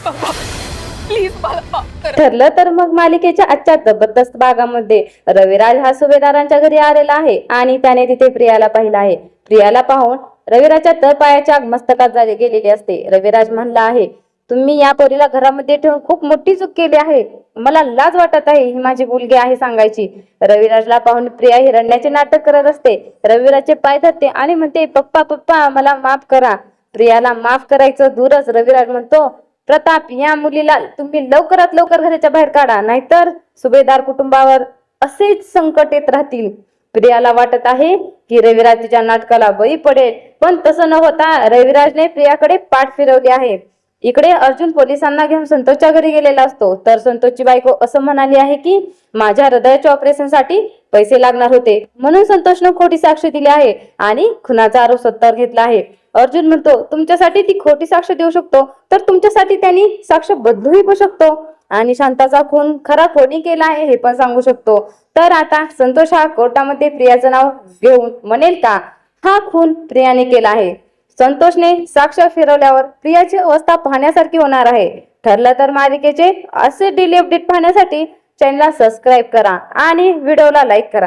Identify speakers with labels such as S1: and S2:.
S1: Please मला माफ करा.
S2: ठरलं तर मग मालिकेच्या आजच्या जबरदस्त भागामध्ये रविराज हा सुभेदारांच्या घरी आलेला आहे आणि त्याने तिथे प्रियाला पाहिलं आहे. प्रियाला पाहून रविराजच्या तळपायाच्या मस्तकात गेलेली असते. रविराज म्हणला आहे, तुम्ही या पोरीला घरामध्ये ठेवून खूप मोठी चूक केली आहे. मला लाज वाटत आहे, ही माझी मुलगी आहे सांगायची. रविराजला पाहून प्रिया ही रडण्याचे नाटक करत असते. रविराजचे पाय धरते आणि म्हणते, पप्पा पप्पा मला माफ करा. प्रियाला माफ करायचं दूरच रविराज म्हणतो, प्रताप या मुलीला तुम्ही लवकरात लवकर घराच्या बाहेर काढा, नाहीतर सुभेदार कुटुंबावर असेच संकट येत राहतील. प्रियाला वाटत आहे की रविराज तिच्या नाटकाला बळी पडेल, पण तसं न होता रविराजने प्रियाकडे पाठ फिरवली आहे. इकडे अर्जुन पोलिसांना घेऊन संतोषच्या घरी गेलेला असतो. तर संतोषची बायको असं म्हणाली आहे की माझ्या हृदयाच्या ऑपरेशनसाठी पैसे लागणार होते, म्हणून संतोषनं खोटी साक्ष दिली आहे आणि खुनाचा आरोप स्वतःवर घेतला आहे. अर्जुन म्हणतो, तुमच्यासाठी ती खोटी साक्ष देऊ शकतो, तर तुमच्यासाठी त्यांनी साक्ष बदलूही शकतो आणि शांताचा खून खरा कोणी केला आहे हे पण सांगू शकतो. तर आता संतोष हा कोर्टामध्ये प्रियाचं नाव घेऊन म्हणेल का हा खून प्रियाने केला आहे. संतोषने साक्ष फिरवल्यावर प्रियाची अवस्था पाहण्यासारखी होणार आहे. ठरलं तर मालिकेचे असे डेली अपडेट पाहण्यासाठी चॅनलला सबस्क्राईब करा आणि व्हिडिओला लाईक करा.